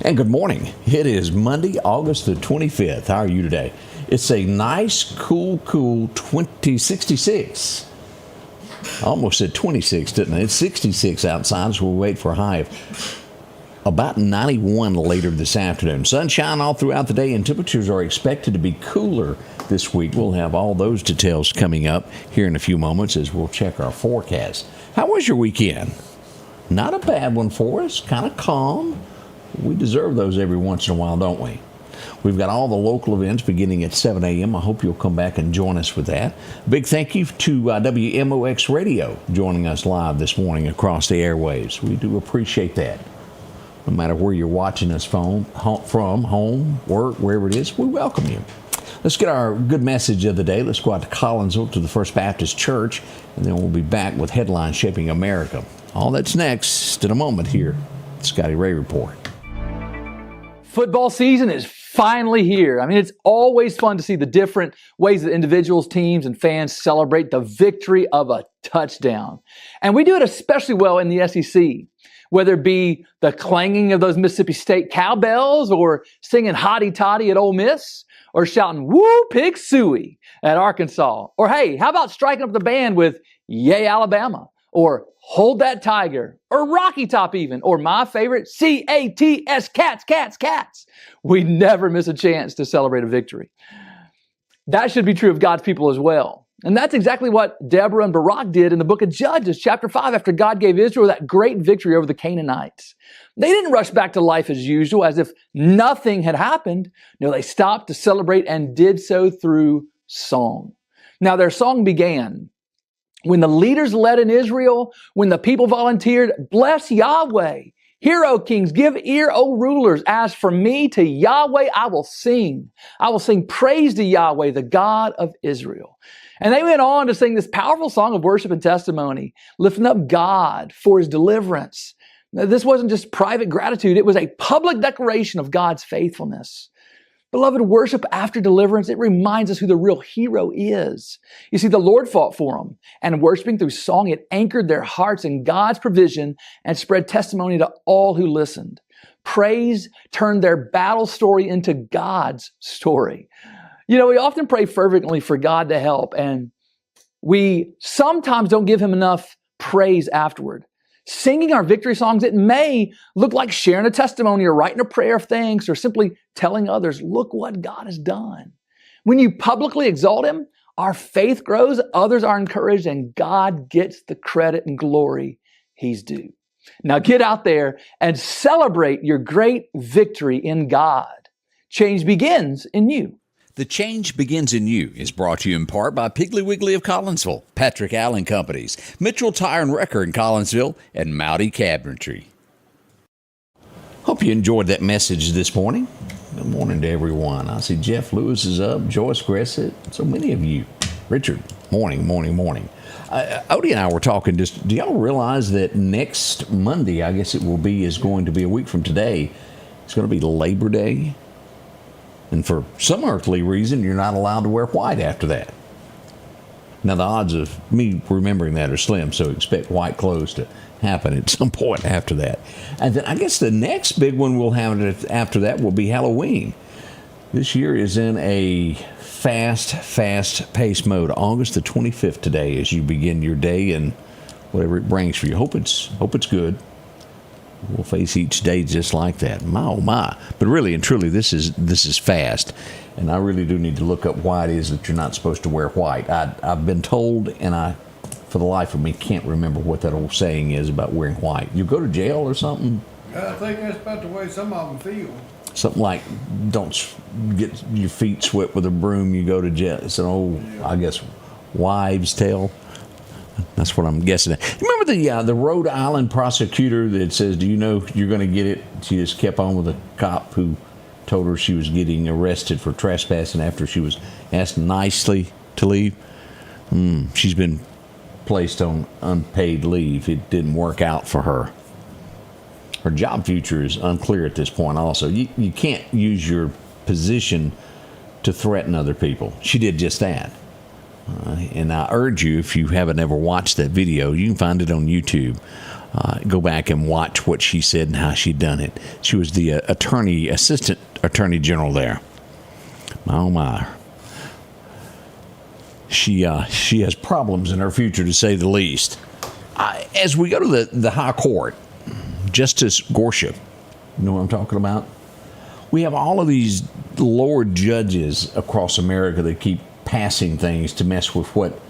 And good morning. It is Monday, August the 25th. How are you today? It's a nice, cool 66. I almost said 26, didn't I? It's 66 outside, so we'll wait for a high of about 91 later this afternoon. Sunshine all throughout the day, and temperatures are expected to be cooler this week. We'll have all those details coming up here in a few moments as we'll check our forecast. How was your weekend? Not a bad one for us. Kind of calm. We deserve those every once in a while, don't we? We've got all the local events beginning at 7 a.m. I hope you'll come back and join us with that. Big thank you to WMOX Radio joining us live this morning across the airwaves. We do appreciate that. No matter where you're watching us from, home, work, wherever it is, we welcome you. Let's get our good message of the day. Let's go out to Collinsville to the First Baptist Church, and then we'll be back with Headlines Shaping America. All that's next in a moment here. Scotty Ray Report. Football season is finally here. I mean, it's always fun to see the different ways that individuals, teams, and fans celebrate the victory of a touchdown. And we do it especially well in the SEC, whether it be the clanging of those Mississippi State cowbells or singing Hotty Toddy at Ole Miss or shouting Woo Pig Suey at Arkansas. Or hey, how about striking up the band with Yay Alabama or Hold That Tiger, or Rocky Top even, or my favorite, C-A-T-S, cats, cats, cats. We never miss a chance to celebrate a victory. That should be true of God's people as well. And that's exactly what Deborah and Barak did in the book of Judges, chapter 5, after God gave Israel that great victory over the Canaanites. They didn't rush back to life as usual, as if nothing had happened. No, they stopped to celebrate and did so through song. Now, their song began when the leaders led in Israel, when the people volunteered, bless Yahweh. Hear, O kings, give ear, O rulers. As for me, to Yahweh I will sing. I will sing praise to Yahweh, the God of Israel. And they went on to sing this powerful song of worship and testimony, lifting up God for his deliverance. Now, this wasn't just private gratitude. It was a public declaration of God's faithfulness. Beloved, worship after deliverance, it reminds us who the real hero is. You see, the Lord fought for them, and worshiping through song, it anchored their hearts in God's provision and spread testimony to all who listened. Praise turned their battle story into God's story. You know, we often pray fervently for God to help, and we sometimes don't give him enough praise afterward. Singing our victory songs, it may look like sharing a testimony or writing a prayer of thanks or simply telling others, look what God has done. When you publicly exalt him, our faith grows, others are encouraged, and God gets the credit and glory he's due. Now get out there and celebrate your great victory in God. Change begins in you. The Change Begins in You is brought to you in part by Piggly Wiggly of Collinsville, Patrick Allen Companies, Mitchell Tire and Wrecker in Collinsville, and Mowdy Cabinetry. Hope you enjoyed that message this morning. Good morning to everyone. I see Jeff Lewis is up, Joyce Gressett, so many of you. Richard, morning. Odie and I were talking, do y'all realize that next Monday, I guess it will be, is going to be a week from today, it's going to be Labor Day? And for some earthly reason, you're not allowed to wear white after that. Now, the odds of me remembering that are slim, so expect white clothes to happen at some point after that. And then I guess the next big one we'll have after that will be Halloween. This year is in a fast pace mode. August the 25th today as you begin your day and whatever it brings for you. Hope it's good. We'll face each day just like that. My, oh my. But really and truly, this is fast. And I really do need to look up why it is that you're not supposed to wear white. I've been told, and I, for the life of me, can't remember what that old saying is about wearing white. You go to jail or something? I think that's about the way some of them feel. Something like, don't get your feet swept with a broom, you go to jail. It's an old, I guess, wives' tale. That's what I'm guessing. Remember the Rhode Island prosecutor that says, do you know you're going to get it? She just kept on with a cop who told her she was getting arrested for trespassing after she was asked nicely to leave. She's been placed on unpaid leave. It didn't work out for her. Her job future is unclear at this point also. You can't use your position to threaten other people. She did just that. And I urge you, if you haven't ever watched that video, you can find it on YouTube. Go back and watch what she said and how she'd done it. She was the assistant attorney general there. Oh my. She has problems in her future, to say the least. As we go to the high court, Justice Gorsuch, you know what I'm talking about? We have all of these lower judges across America that keep passing things to mess with what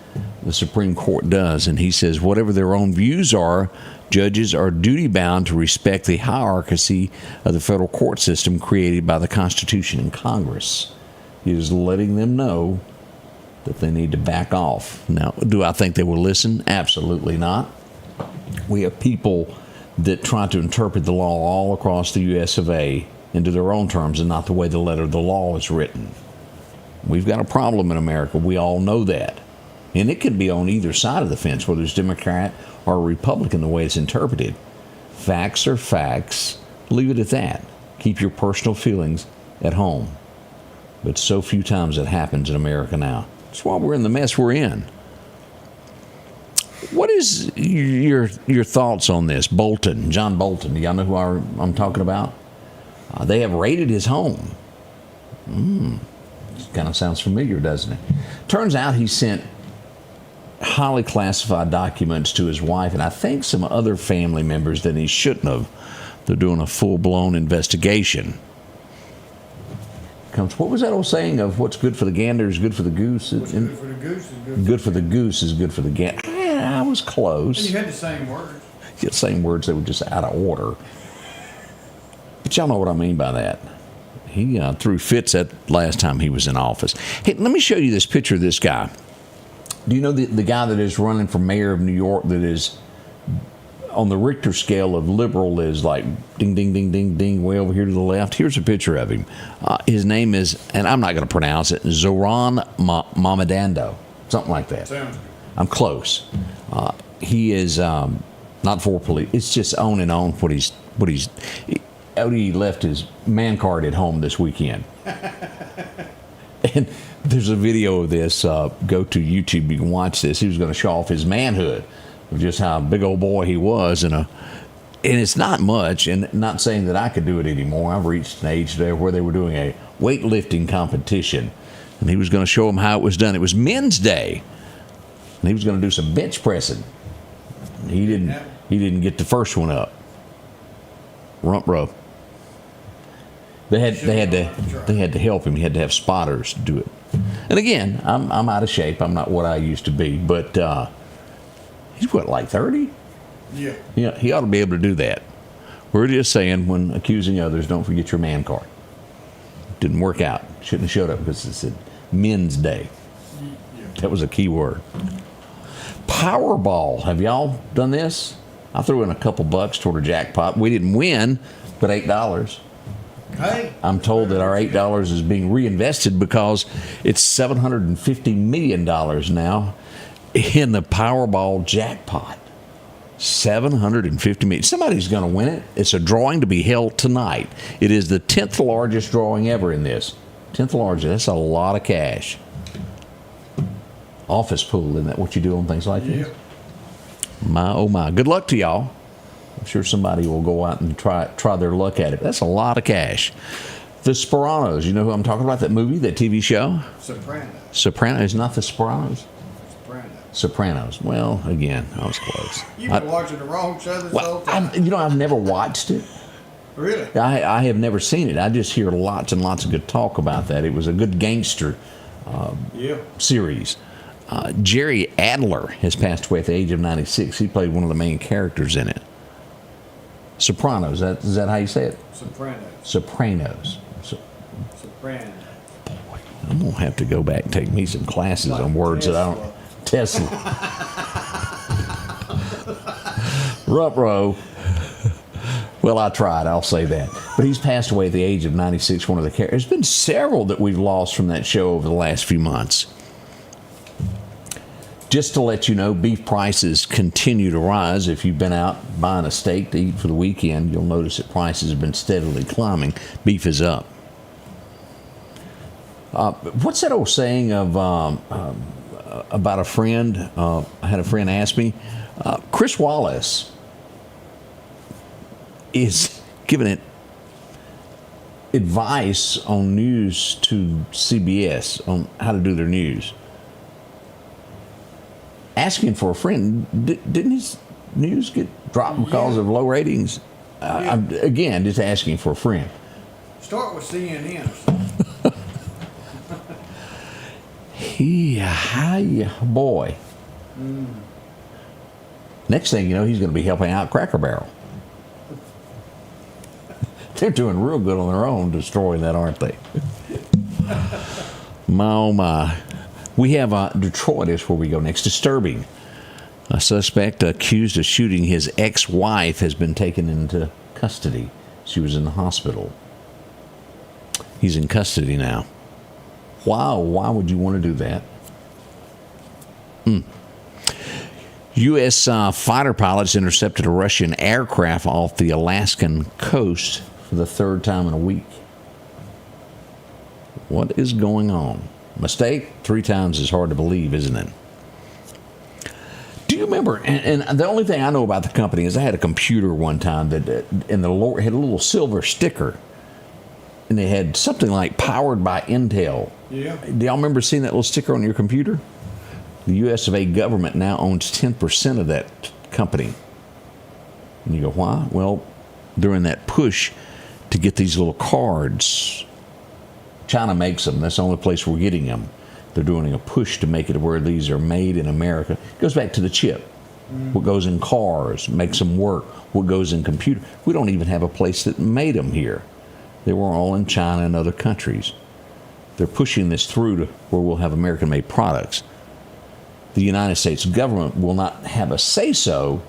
the Supreme Court does. And he says whatever their own views are, judges are duty-bound to respect the hierarchy of the federal court system created by the Constitution and Congress. He is letting them know that they need to back off. Now, do I think they will listen? Absolutely not. We have people that try to interpret the law all across the U.S. of A. into their own terms and not the way the letter of the law is written. We've got a problem in America. We all know that. And it can be on either side of the fence, whether it's Democrat or Republican, the way it's interpreted. Facts are facts. Leave it at that. Keep your personal feelings at home. But so few times it happens in America now. That's why we're in the mess we're in. What is your thoughts on this? Bolton, John Bolton. Do y'all know who I'm talking about? They have raided his home. Kind of sounds familiar, doesn't it? Turns out he sent highly classified documents to his wife and I think some other family members that he shouldn't have. They're doing a full-blown investigation. What was that old saying of what's good for the gander is good for the goose? What's good for the goose is good. Good for the goose is good for the gander. I was close. And you had the same words. You had the same words, they were just out of order. But y'all know what I mean by that. He threw fits that last time he was in office. Hey, let me show you this picture of this guy. Do you know the guy that is running for mayor of New York that is on the Richter scale of liberal is like ding, ding, ding, ding, ding, way over here to the left? Here's a picture of him. His name is, and I'm not going to pronounce it, Zoran Mamadando, something like that. Sounds good. I'm close. He is not for police. It's just on and on what he's. Odie left his man card at home this weekend. And there's a video of this. Go to YouTube. You can watch this. He was going to show off his manhood of just how big old boy he was. And it's not much. And not saying that I could do it anymore. I've reached an age there where they were doing a weightlifting competition. And he was going to show them how it was done. It was Men's Day. And he was going to do some bench pressing. He didn't get the first one up. Rump row. They had to help him. He had to have spotters to do it. And again, I'm out of shape. I'm not what I used to be. But he's what, like 30? Yeah. Yeah, he ought to be able to do that. We're just saying, when accusing others, don't forget your man card. Didn't work out. Shouldn't have showed up because it said Men's Day. Yeah. That was a key word. Powerball. Have y'all done this? I threw in a couple bucks toward a jackpot. We didn't win, but $8. Hey. I'm told that our $8 is being reinvested because it's $750 million now in the Powerball jackpot. $750 million. Somebody's going to win it. It's a drawing to be held tonight. It is the 10th largest drawing ever in this. 10th largest. That's a lot of cash. Office pool, isn't that what you do on things like this? Yeah. My, oh my. Good luck to y'all. I'm sure somebody will go out and try their luck at it. That's a lot of cash. The Sopranos. You know who I'm talking about? That movie, that TV show? Sopranos. Not the Sopranos? Sopranos. Well, again, I was close. You've been watching the wrong show this whole time. I've never watched it. Really? I have never seen it. I just hear lots and lots of good talk about that. It was a good gangster series. Jerry Adler has passed away at the age of 96. He played one of the main characters in it. Sopranos. Is that how you say it? Sopranos. Sopranos. Boy, I'm going to have to go back and take me some classes on words that I don't... Tesla. Ruh-roh. Well, I tried, I'll say that. But he's passed away at the age of 96, one of the characters. There's been several that we've lost from that show over the last few months. Just to let you know, beef prices continue to rise. If you've been out buying a steak to eat for the weekend, you'll notice that prices have been steadily climbing. Beef is up. What's that old saying of about a friend. I had a friend ask me, Chris Wallace is giving it advice on news to CBS on how to do their news. Asking for a friend, didn't his news get dropped because of low ratings? I'm, again, just asking for a friend. Start with CNN. Hi, boy. Next thing you know, he's going to be helping out Cracker Barrel. They're doing real good on their own destroying that, aren't they? My, oh my. We have Detroit is where we go next. Disturbing. A suspect accused of shooting his ex-wife has been taken into custody. She was in the hospital. He's in custody now. Wow, why would you want to do that? U.S. Fighter pilots intercepted a Russian aircraft off the Alaskan coast for the third time in a week. What is going on? Mistake? 3 times is hard to believe, isn't it? Do you remember, and the only thing I know about the company is I had a computer one time that in the lower had a little silver sticker, and they had something like powered by Intel. Yeah. Do y'all remember seeing that little sticker on your computer? The U.S. of A. government now owns 10% of that company. And you go, why? Well, during that push to get these little cards, China makes them. That's the only place we're getting them. They're doing a push to make it where these are made in America. It goes back to the chip. What goes in cars makes them work. What goes in computer. We don't even have a place that made them here. They were all in China and other countries. They're pushing this through to where we'll have American-made products. The United States government will not have a say-so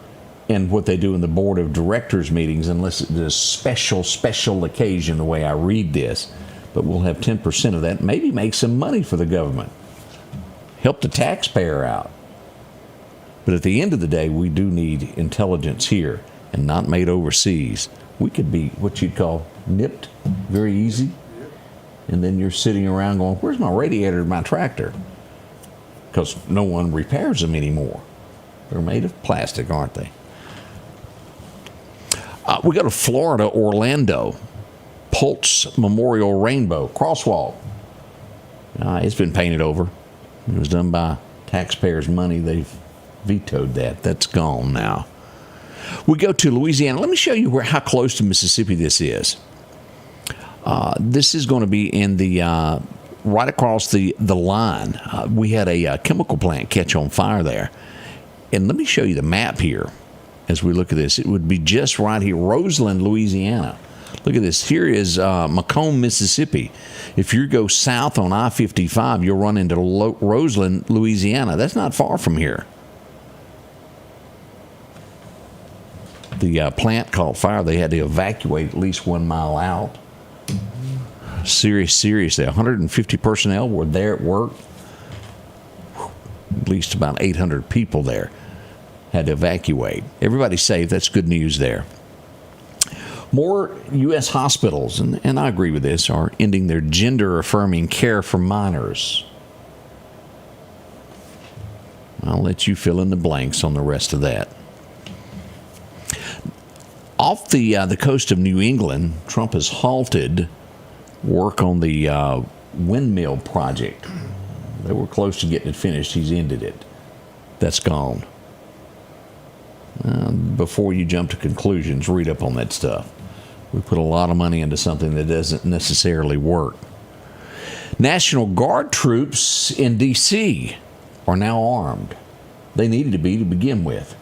in what they do in the board of directors meetings unless it's a special occasion, the way I read this. But we'll have 10% of that, maybe make some money for the government. Help the taxpayer out. But at the end of the day, we do need intelligence here and not made overseas. We could be what you'd call nipped very easy. And then you're sitting around going, where's my radiator of my tractor? Because no one repairs them anymore. They're made of plastic, aren't they? We go to Florida, Orlando. Pulse Memorial Rainbow Crosswalk. It's been painted over. It was done by taxpayers' money. They've vetoed that. That's gone now. We go to Louisiana. Let me show you how close to Mississippi this is. This is going to be in the right across the line. We had a chemical plant catch on fire there. And let me show you the map here as we look at this. It would be just right here, Roseland, Louisiana. Look at this. Here is Macomb, Mississippi. If you go south on I-55, you'll run into Roseland, Louisiana. That's not far from here. The plant caught fire. They had to evacuate at least 1 mile out. Serious. 150 personnel were there at work. At least about 800 people there had to evacuate. Everybody's safe. That's good news there. More U.S. hospitals, and I agree with this, are ending their gender-affirming care for minors. I'll let you fill in the blanks on the rest of that. Off the coast of New England, Trump has halted work on the windmill project. They were close to getting it finished. He's ended it. That's gone. Before you jump to conclusions, read up on that stuff. We put a lot of money into something that doesn't necessarily work. National Guard troops in D.C. are now armed. They needed to be to begin with.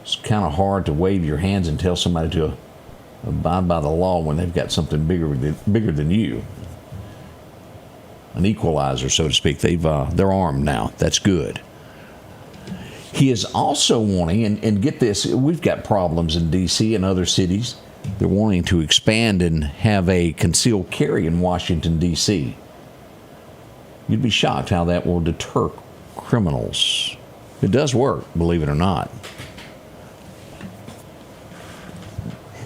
It's kind of hard to wave your hands and tell somebody to abide by the law when they've got something bigger than you. An equalizer, so to speak. They're armed now. That's good. He is also wanting, and get this, we've got problems in D.C. and other cities. They're wanting to expand and have a concealed carry in Washington, D.C. You'd be shocked how that will deter criminals. It does work, believe it or not.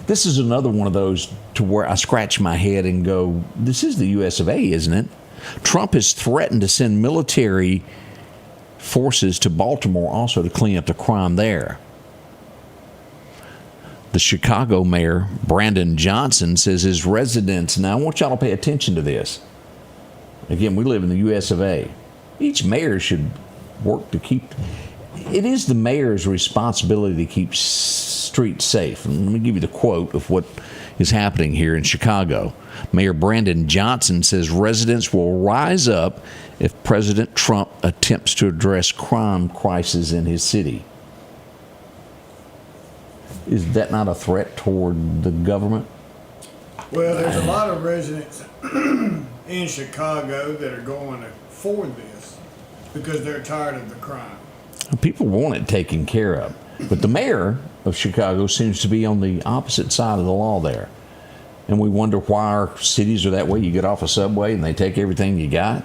This is another one of those to where I scratch my head and go, this is the U.S. of A., isn't it? Trump has threatened to send military forces to Baltimore also to clean up the crime there. The Chicago mayor, Brandon Johnson, says his residents, now I want y'all to pay attention to this. Again, we live in the U.S. of A. Each mayor should work to keep, it is the mayor's responsibility to keep streets safe. And let me give you the quote of what is happening here in Chicago. Mayor Brandon Johnson says residents will rise up if President Trump attempts to address crime crisis in his city. Is that not a threat toward the government? Well, there's a lot of residents in Chicago that are going for this because they're tired of the crime. People want it taken care of. But the mayor of Chicago seems to be on the opposite side of the law there. And we wonder why our cities are that way. You get off a subway and they take everything you got.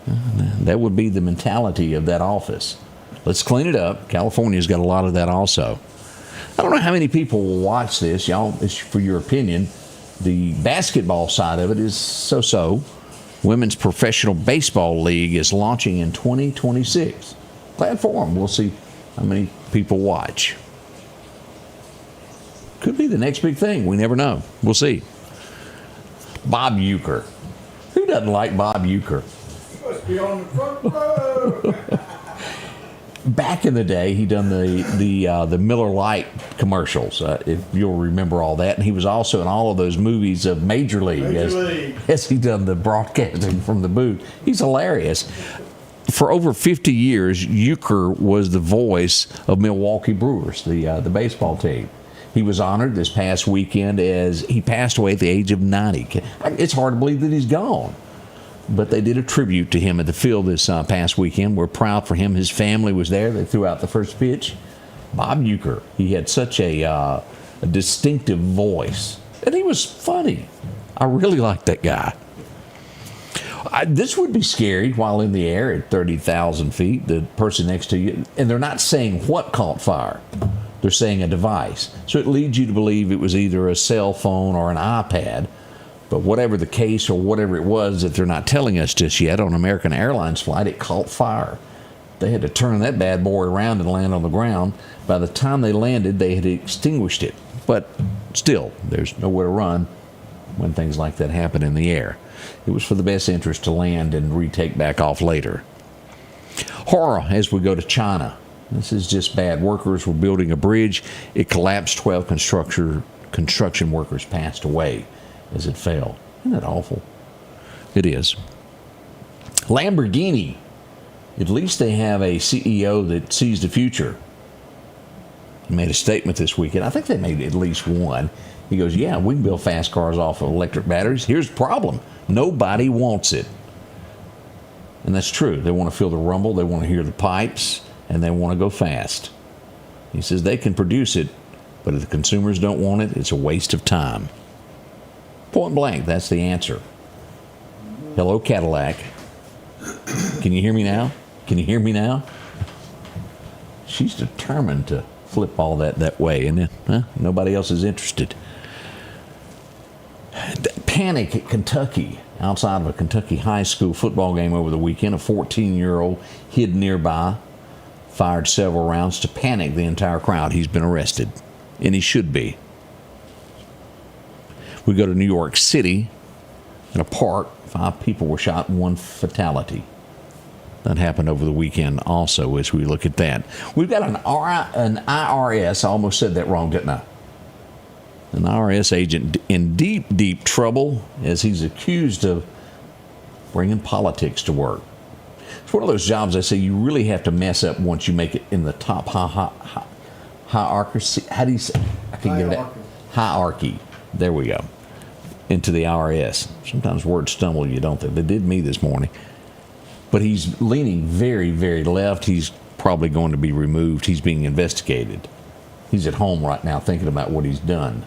That would be the mentality of that office. Let's clean it up. California's got a lot of that also. I don't know how many people will watch this. Y'all, it's for your opinion. The basketball side of it is so-so. Women's Professional Baseball League is launching in 2026. Glad for them. We'll see how many people watch. Could be the next big thing. We never know. We'll see. Bob Uecker. Who doesn't like Bob Uecker? He must be on the front row. Back in the day, he done the Miller Lite commercials, if you'll remember all that. And he was also in all of those movies of Major League. As he done the broadcasting from the booth. He's hilarious. For over 50 years, Uecker was the voice of Milwaukee Brewers, the baseball team. He was honored this past weekend as he passed away at the age of 90. It's hard to believe that he's gone. But they did a tribute to him at the field this past weekend. We're proud for him. His family was there. They threw out the first pitch. Bob Uecker, he had such a distinctive voice. And he was funny. I really liked that guy. This would be scary while in the air at 30,000 feet, the person next to you. And they're not saying what caught fire. They're saying a device. So it leads you to believe it was either a cell phone or an iPad. But whatever the case or whatever it was that they're not telling us just yet, on American Airlines flight, it caught fire. They had to turn that bad boy around and land on the ground. By the time they landed, they had extinguished it. But still, there's nowhere to run when things like that happen in the air. It was for the best interest to land and retake back off later. Horror as we go to China. This is just bad. Workers were building a bridge. It collapsed. 12 construction workers passed away as it fell. Isn't that awful? It is. Lamborghini. At least they have a CEO that sees the future. He made a statement this weekend. I think they made at least one. He goes, yeah, we can build fast cars off of electric batteries. Here's the problem. Nobody wants it. And that's true. They want to feel the rumble. They want to hear the pipes. And they want to go fast. He says they can produce it, but if the consumers don't want it, it's a waste of time. Point blank, that's the answer. Hello, Cadillac. Can you hear me now? Can you hear me now? She's determined to flip all that way, and nobody else is interested. Panic at Kentucky. Outside of a Kentucky high school football game over the weekend, a 14-year-old hid nearby, fired several rounds to panic the entire crowd. He's been arrested, and he should be. We go to New York City. In a park, 5 people were shot and 1 fatality. That happened over the weekend also as we look at that. We've got an IRS, I almost said that wrong, didn't I? An IRS agent in deep, deep trouble as he's accused of bringing politics to work. It's one of those jobs I say you really have to mess up once you make it in the top hierarchy. How do you say? I can get it. Hierarchy. There we go. Into the IRS. Sometimes words stumble you, don't they? They did me this morning. But he's leaning very, very left. He's probably going to be removed. He's being investigated. He's at home right now thinking about what he's done.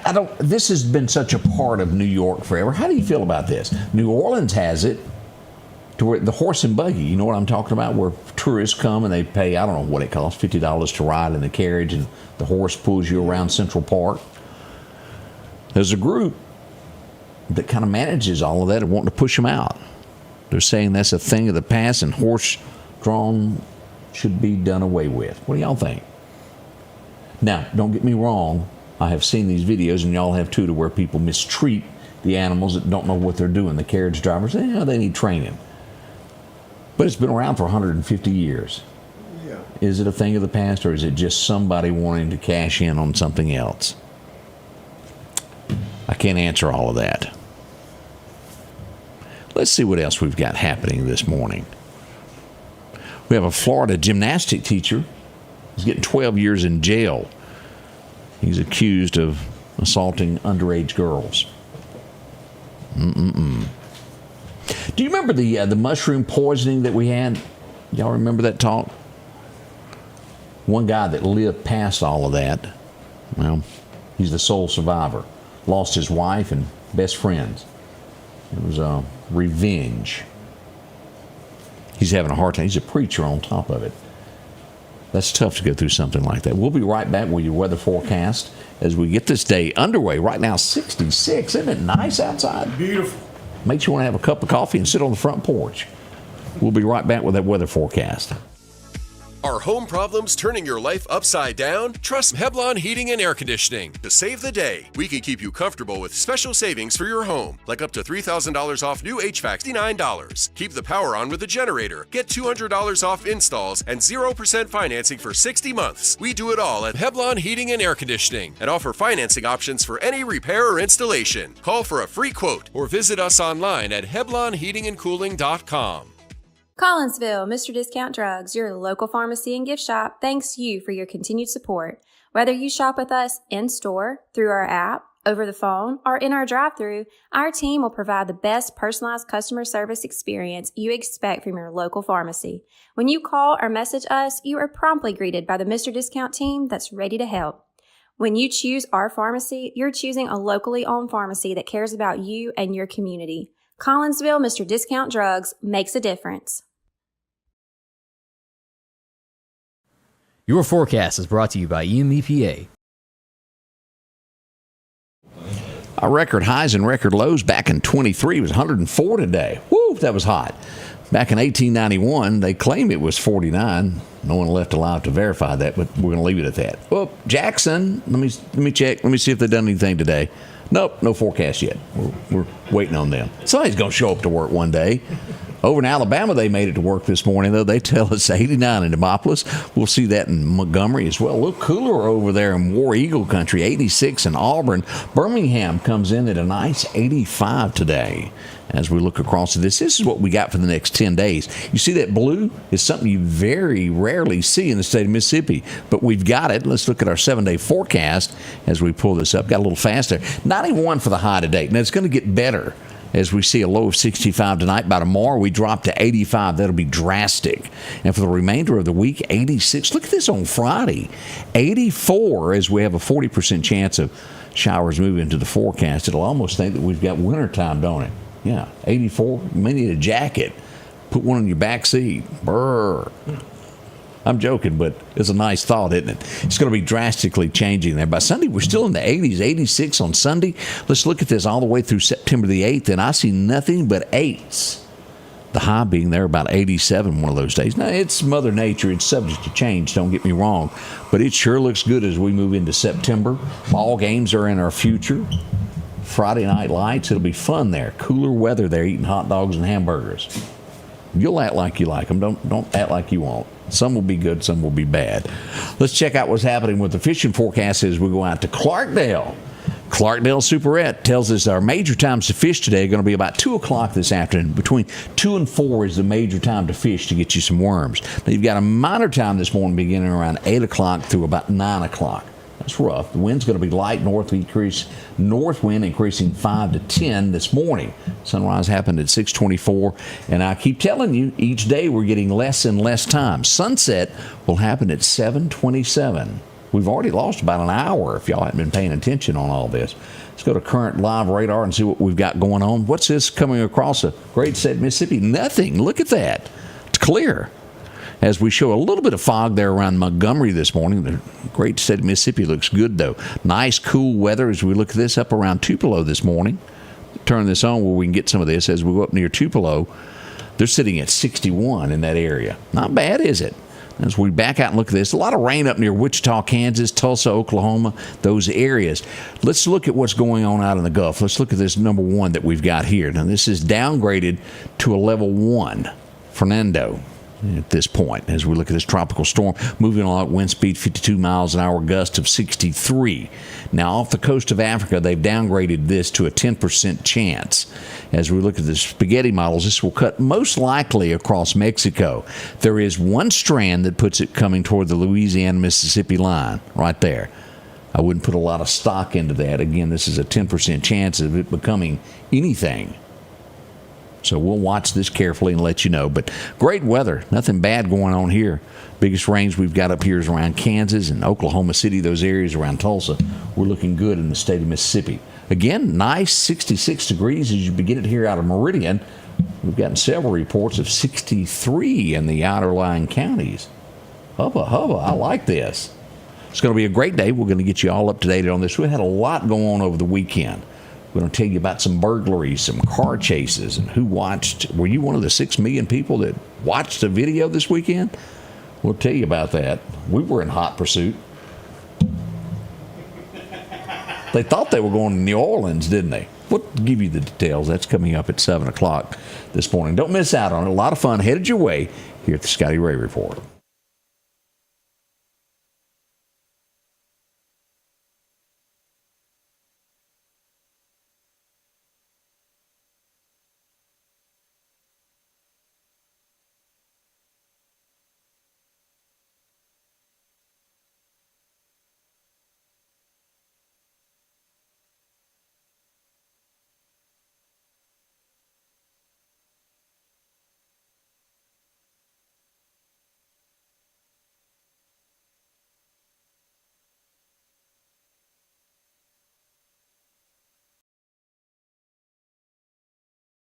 I don't. This has been such a part of New York forever. How do you feel about this? New Orleans has it to where the horse and buggy. You know what I'm talking about? Where tourists come and they pay, I don't know what it costs, $50 to ride in the carriage, and the horse pulls you around Central Park. There's a group that kind of manages all of that and wanting to push them out. They're saying that's a thing of the past and horse-drawn should be done away with. What do y'all think? Now, don't get me wrong. I have seen these videos, and y'all have too, to where people mistreat the animals that don't know what they're doing. The carriage drivers, they need training. But it's been around for 150 years. Yeah. Is it a thing of the past, or is it just somebody wanting to cash in on something else? I can't answer all of that. Let's see what else we've got happening this morning. We have a Florida gymnastic teacher. He's getting 12 years in jail. He's accused of assaulting underage girls. Do you remember the mushroom poisoning that we had? Y'all remember that talk? One guy that lived past all of that, well, he's the sole survivor. Lost his wife and best friends. It was revenge. He's having a hard time. He's a preacher on top of it. That's tough to go through something like that. We'll be right back with your weather forecast as we get this day underway. Right now, 66. Isn't it nice outside? Beautiful. Makes you want to have a cup of coffee and sit on the front porch. We'll be right back with that weather forecast. Are home problems turning your life upside down? Trust Heblon Heating and Air Conditioning to save the day. We can keep you comfortable with special savings for your home, like up to $3,000 off new HVAC, $69. Keep the power on with a generator. Get $200 off installs and 0% financing for 60 months. We do it all at Heblon Heating and Air Conditioning and offer financing options for any repair or installation. Call for a free quote or visit us online at HeblonHeatingandCooling.com. Collinsville, Mr. Discount Drugs, your local pharmacy and gift shop, thanks you for your continued support. Whether you shop with us in-store, through our app, over the phone, or in our drive-thru, our team will provide the best personalized customer service experience you expect from your local pharmacy. When you call or message us, you are promptly greeted by the Mr. Discount team that's ready to help. When you choose our pharmacy, you're choosing a locally owned pharmacy that cares about you and your community. Collinsville, Mr. Discount Drugs makes a difference. Your forecast is brought to you by EMEPA. Our record highs and record lows back in 23 was 104 today. Woo, that was hot. Back in 1891, they claim it was 49. No one left alive to verify that, but we're going to leave it at that. Well, Jackson, let me check. Let me see if they've done anything today. Nope, no forecast yet. We're waiting on them. Somebody's going to show up to work one day. Over in Alabama, they made it to work this morning, though. They tell us 89 in Demopolis. We'll see that in Montgomery as well. A little cooler over there in War Eagle country, 86 in Auburn. Birmingham comes in at a nice 85 today. As we look across this is what we got for the next 10 days. You see that blue? It's something you very rarely see in the state of Mississippi, but we've got it. Let's look at our 7-day forecast as we pull this up. Got a little faster. 91 for the high today. Now, it's going to get better as we see a low of 65 tonight. By tomorrow, we drop to 85. That'll be drastic. And for the remainder of the week, 86. Look at this on Friday. 84 as we have a 40% chance of showers moving into the forecast. It'll almost think that we've got wintertime, don't it? Yeah, 84. You may need a jacket. Put one on your back seat. Brr. I'm joking, but it's a nice thought, isn't it? It's going to be drastically changing there. By Sunday, we're still in the 80s, 86 on Sunday. Let's look at this all the way through September the 8th, and I see nothing but 8s. The high being there about 87 one of those days. Now, it's Mother Nature. It's subject to change, don't get me wrong, but it sure looks good as we move into September. Ball games are in our future. Friday night lights, it'll be fun there. Cooler weather there, eating hot dogs and hamburgers. You'll act like you like them. Don't act like you won't. Some will be good, some will be bad. Let's check out what's happening with the fishing forecast as we go out to Clarkdale. Clarkdale Superette tells us our major times to fish today are going to be about 2 o'clock this afternoon. Between 2 and 4 is the major time to fish to get you some worms. Now, you've got a minor time this morning beginning around 8 o'clock through about 9 o'clock. That's rough. The wind's going to be light north wind increasing 5 to 10 this morning. Sunrise happened at 6:24, and I keep telling you, each day we're getting less and less time. Sunset will happen at 7:27. We've already lost about an hour if y'all haven't been paying attention on all this. Let's go to current live radar and see what we've got going on. What's this coming across the great state of Mississippi? Nothing. Look at that. It's clear. As we show a little bit of fog there around Montgomery this morning. The great state of Mississippi looks good, though. Nice, cool weather as we look at this up around Tupelo this morning. turn this on where we can get some of this as we go up near Tupelo. They're sitting at 61 in that area. Not bad, is it? As we back out and look at this, a lot of rain up near Wichita, Kansas, Tulsa, Oklahoma, those areas. Let's look at what's going on out in the Gulf. Let's look at this number 1 that we've got here. Now, this is downgraded to a level 1, Fernando, at this point, as we look at this tropical storm, moving along at wind speed 52 miles an hour, gust of 63. Now, off the coast of Africa, they've downgraded this to a 10% chance. As we look at the spaghetti models, this will cut most likely across Mexico. There is one strand that puts it coming toward the Louisiana-Mississippi line, right there. I wouldn't put a lot of stock into that. Again, this is a 10% chance of it becoming anything. So we'll watch this carefully and let you know. But great weather. Nothing bad going on here. Biggest range we've got up here is around Kansas and Oklahoma City, those areas around Tulsa. We're looking good in the state of Mississippi. Again, nice 66 degrees as you begin it here out of Meridian. We've gotten several reports of 63 in the outerlying counties. Hubba, hubba. I like this. It's going to be a great day. We're going to get you all up to date on this. We had a lot going on over the weekend. We're going to tell you about some burglaries, some car chases, and who watched. Were you one of the 6 million people that watched the video this weekend? We'll tell you about that. We were in hot pursuit. They thought they were going to New Orleans, didn't they? We'll give you the details. That's coming up at 7 o'clock this morning. Don't miss out on it. A lot of fun headed your way here at the Scotty Ray Report.